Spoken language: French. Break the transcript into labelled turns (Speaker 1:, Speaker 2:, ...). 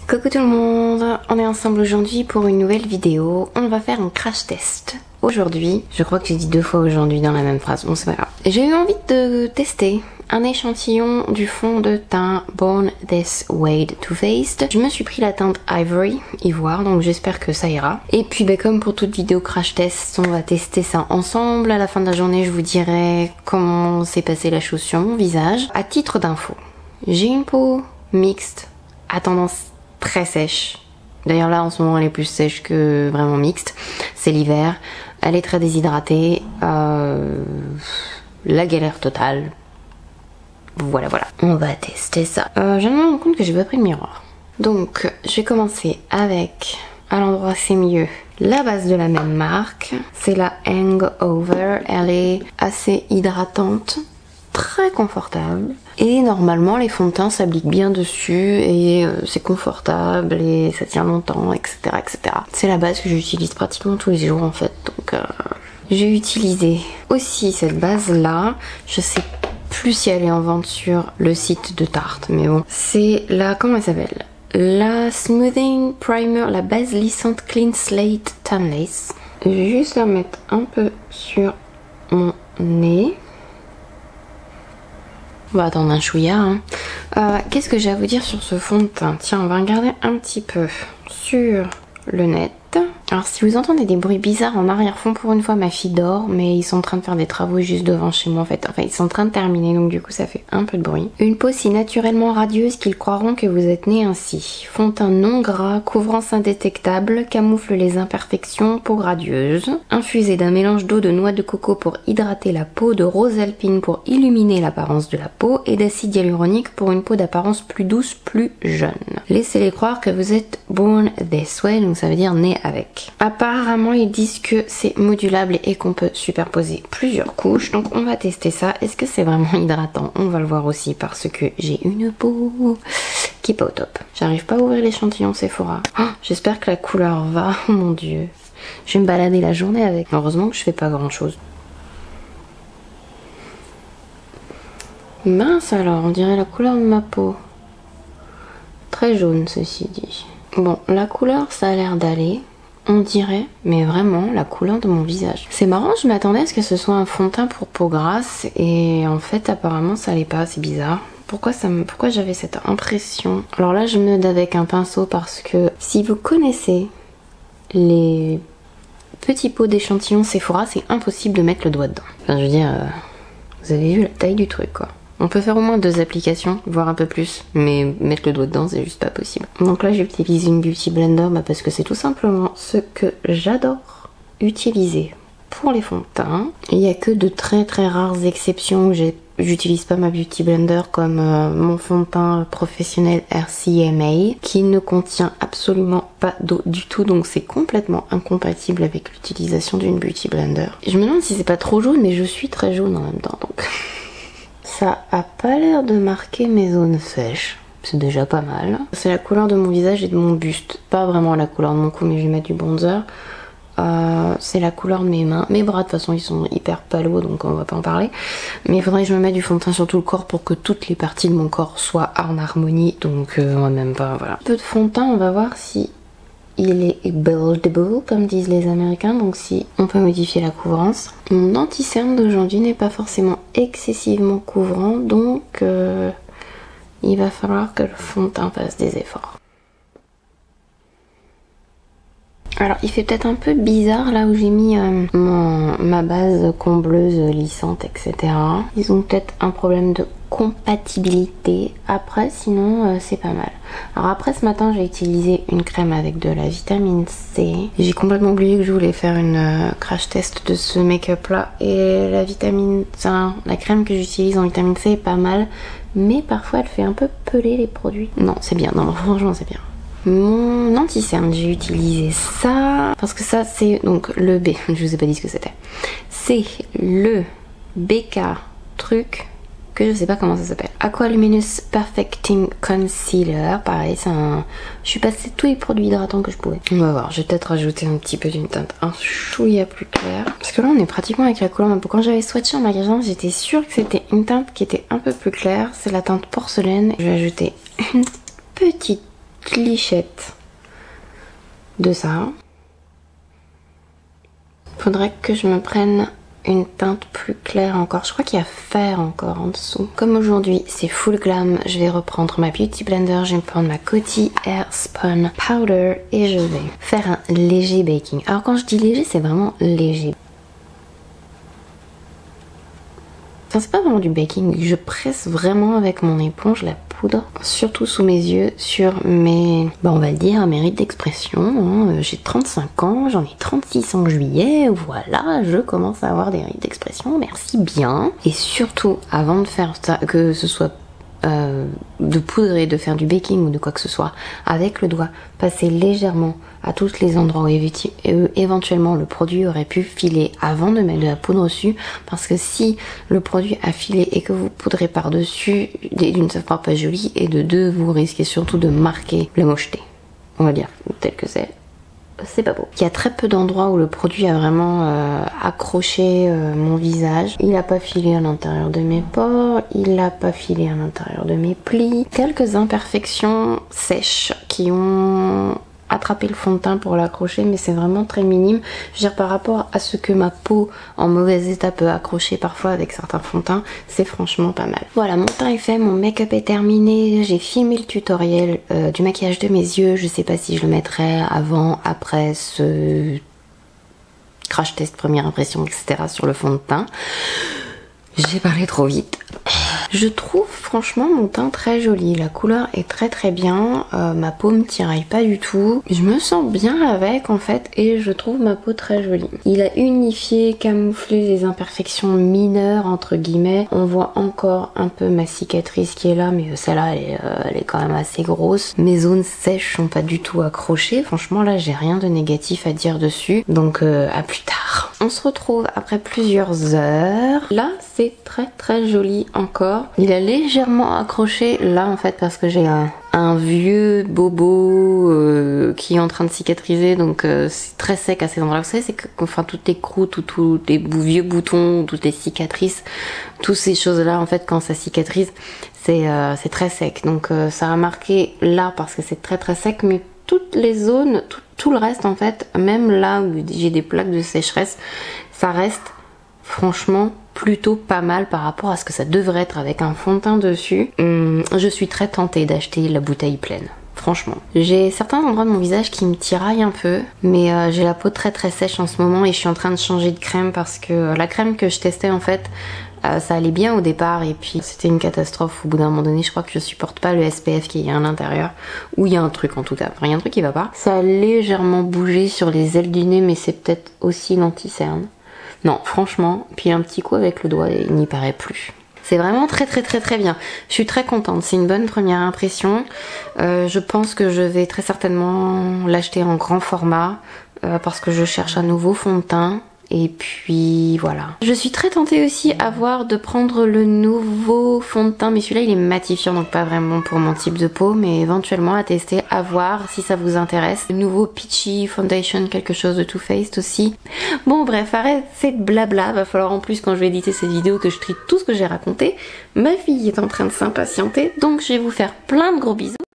Speaker 1: Coucou tout le monde, on est ensemble aujourd'hui pour une nouvelle vidéo. On va faire un crash test. Aujourd'hui, je crois que j'ai dit 2 fois aujourd'hui dans la même phrase, bon c'est pas grave. J'ai eu envie de tester un échantillon du fond de teint Born This Way Too Faced. Je me suis pris la teinte Ivory, ivoire, donc j'espère que ça ira. Et puis comme pour toute vidéo crash test, on va tester ça ensemble. À la fin de la journée, je vous dirai comment s'est passé la chose sur mon visage. À titre d'info, j'ai une peau mixte à tendance très sèche. D'ailleurs là en ce moment elle est plus sèche que vraiment mixte. C'est l'hiver, elle est très déshydratée, la galère totale. Voilà. On va tester ça. Je viens de me rendre compte que j'ai pas pris le miroir. Donc je vais commencer avec, à l'endroit c'est mieux, la base de la même marque. C'est la Hangover. Elle est assez hydratante, très confortable. Et normalement les fonds de teint s'appliquent bien dessus et c'est confortable et ça tient longtemps, etc. C'est la base que j'utilise pratiquement tous les jours en fait. Donc j'ai utilisé aussi cette base là. Je sais plus si elle est en vente sur le site de Tarte, mais bon. C'est la, comment elle s'appelle? La Smoothing Primer, la base lissante Clean Slate Tanless. Je vais juste la mettre un peu sur mon nez. On va attendre un chouïa. Qu'est-ce que j'ai à vous dire sur ce fond de teint? Tiens, on va regarder un petit peu sur le net. Alors si vous entendez des bruits bizarres en arrière-fond, pour une fois ma fille dort, mais ils sont en train de faire des travaux juste devant chez moi en fait. Enfin ils sont en train de terminer, donc du coup ça fait un peu de bruit. Une peau si naturellement radieuse qu'ils croiront que vous êtes né ainsi. Fond de teint non gras, couvrance indétectable, camoufle les imperfections, peau radieuse. Infusé d'un mélange d'eau de noix de coco pour hydrater la peau, de rose alpine pour illuminer l'apparence de la peau et d'acide hyaluronique pour une peau d'apparence plus douce, plus jeune. Laissez-les croire que vous êtes born this way, donc ça veut dire né avec. Apparemment ils disent que c'est modulable et qu'on peut superposer plusieurs couches, donc on va tester ça. Est-ce que c'est vraiment hydratant? On va le voir aussi parce que j'ai une peau qui est pas au top. J'arrive pas à ouvrir l'échantillon Sephora. Oh, j'espère que la couleur va. Oh mon dieu, je vais me balader la journée avec. Heureusement que je fais pas grand chose. Mince alors, on dirait la couleur de ma peau. Très jaune ceci dit. Bon, la couleur ça a l'air d'aller. On dirait, mais vraiment, la couleur de mon visage. C'est marrant, je m'attendais à ce que ce soit un fond de teint pour peau grasse et en fait apparemment ça l'est pas, c'est bizarre. Pourquoi j'avais cette impression? Alors là je m'aide avec un pinceau parce que si vous connaissez les petits pots d'échantillons Sephora, c'est impossible de mettre le doigt dedans. Enfin je veux dire, vous avez vu la taille du truc quoi. On peut faire au moins 2 applications, voire un peu plus, mais mettre le doigt dedans c'est juste pas possible. Donc là j'utilise une Beauty Blender parce que c'est tout simplement ce que j'adore utiliser pour les fonds de teint. Il n'y a que de très rares exceptions où j'utilise pas ma Beauty Blender, comme mon fond de teint professionnel RCMA qui ne contient absolument pas d'eau du tout, donc c'est complètement incompatible avec l'utilisation d'une Beauty Blender. Et je me demande si c'est pas trop jaune, mais je suis très jaune en même temps donc... Ça a pas l'air de marquer mes zones sèches, c'est déjà pas mal. C'est la couleur de mon visage et de mon buste, pas vraiment la couleur de mon cou, mais je vais mettre du bronzer. C'est la couleur de mes mains. Mes bras de toute façon ils sont hyper palos donc on va pas en parler. Mais il faudrait que je me mette du fond de teint sur tout le corps pour que toutes les parties de mon corps soient en harmonie, donc on va même pas, voilà. Un peu de fond de teint, on va voir si il est buildable comme disent les américains, donc si on peut modifier la couvrance. Mon anti-cerne d'aujourd'hui n'est pas forcément excessivement couvrant, donc il va falloir que le fond de teint fasse des efforts. Alors il fait peut-être un peu bizarre là où j'ai mis ma base combleuse lissante etc. Ils ont peut-être un problème de compatibilité. Après sinon c'est pas mal. Alors après ce matin j'ai utilisé une crème avec de la vitamine C. J'ai complètement oublié que je voulais faire une crash test de ce make-up là. Et la vitamine, enfin, la crème que j'utilise en vitamine C est pas mal. Mais parfois elle fait un peu peler les produits. Non c'est bien, non franchement c'est bien. Mon anti-cerne, j'ai utilisé ça parce que ça c'est donc le B, je vous ai pas dit ce que c'était. C'est le BK truc que je sais pas comment ça s'appelle. Aqua Luminous Perfecting Concealer, pareil c'est un... Je suis passée tous les produits hydratants que je pouvais. On va voir, je vais peut-être rajouter un petit peu d'une teinte un chouïa plus claire. Parce que là on est pratiquement avec la couleur de ma peau. Quand j'avais swatché en magasin j'étais sûre que c'était une teinte qui était un peu plus claire. C'est la teinte porcelaine. Je vais ajouter une petite petite lichette de ça. Faudrait que je me prenne une teinte plus claire encore. Je crois qu'il y a fer encore en dessous. Comme aujourd'hui c'est full glam, je vais reprendre ma Beauty Blender, je vais prendre ma Coty Airspun Powder et je vais faire un léger baking. Alors quand je dis léger, c'est vraiment léger. Enfin, c'est pas vraiment du baking, je presse vraiment avec mon éponge la poudre, surtout sous mes yeux, sur mes, on va le dire, mes rides d'expression. Hein. J'ai 35 ans, j'en ai 36 en juillet, voilà, je commence à avoir des rides d'expression, merci bien. Et surtout, avant de faire ça, que ce soit de poudrer, de faire du baking ou de quoi que ce soit, avec le doigt, passer légèrement à tous les endroits où éventuellement le produit aurait pu filer avant de mettre de la poudre dessus, parce que si le produit a filé et que vous poudrez par dessus, d'une ça fera pas joli, et de deux vous risquez surtout de marquer la mocheté, on va dire tel que c'est pas beau. Il y a très peu d'endroits où le produit a vraiment accroché mon visage. Il n'a pas filé à l'intérieur de mes pores, il n'a pas filé à l'intérieur de mes plis. Quelques imperfections sèches qui ont attraper le fond de teint pour l'accrocher, mais c'est vraiment très minime. Je veux dire, par rapport à ce que ma peau en mauvais état peut accrocher parfois avec certains fonds de teint, c'est franchement pas mal. Voilà, mon teint est fait, mon make-up est terminé, j'ai filmé le tutoriel du maquillage de mes yeux. Je sais pas si je le mettrai avant, après ce crash test première impression, etc. sur le fond de teint. J'ai parlé trop vite. Je trouve franchement mon teint très joli, la couleur est très très bien, ma peau me tiraille pas du tout, je me sens bien avec en fait et je trouve ma peau très jolie. Il a unifié, camouflé les imperfections mineures entre guillemets, on voit encore un peu ma cicatrice qui est là, mais celle-là elle est quand même assez grosse. Mes zones sèches sont pas du tout accrochées, franchement là j'ai rien de négatif à dire dessus, donc à plus tard. On se retrouve après plusieurs heures, là c'est très très joli encore. Il a légèrement accroché là en fait parce que j'ai un vieux bobo qui est en train de cicatriser, donc c'est très sec à ces endroits-là. Vous savez, c'est que enfin toutes les croûtes ou tous les vieux boutons, toutes les cicatrices, toutes ces choses-là en fait quand ça cicatrise, c'est très sec. Donc ça a marqué là parce que c'est très très sec, mais toutes les zones, tout le reste en fait, même là où j'ai des plaques de sécheresse, ça reste franchement plutôt pas mal par rapport à ce que ça devrait être avec un fond de teint dessus. Je suis très tentée d'acheter la bouteille pleine. Franchement. J'ai certains endroits de mon visage qui me tiraillent un peu, mais j'ai la peau très très sèche en ce moment et je suis en train de changer de crème parce que la crème que je testais en fait, ça allait bien au départ et puis c'était une catastrophe au bout d'un moment donné. Je crois que je supporte pas le SPF qu'il y a à l'intérieur, ou il y a un truc en tout cas, enfin il y a un truc qui va pas. Ça a légèrement bougé sur les ailes du nez, mais c'est peut-être aussi l'anti-cerne. Non, franchement, puis un petit coup avec le doigt, il n'y paraît plus. C'est vraiment très très très très bien. Je suis très contente, c'est une bonne première impression. Je pense que je vais très certainement l'acheter en grand format parce que je cherche un nouveau fond de teint. Et puis voilà. Je suis très tentée aussi de prendre le nouveau fond de teint, mais celui-là il est matifiant donc pas vraiment pour mon type de peau, mais éventuellement à tester, à voir si ça vous intéresse. Le nouveau Peachy Foundation, quelque chose de Too Faced aussi. Bon bref, arrête cette blabla, va falloir en plus quand je vais éditer cette vidéo que je trie tout ce que j'ai raconté. Ma fille est en train de s'impatienter, donc je vais vous faire plein de gros bisous.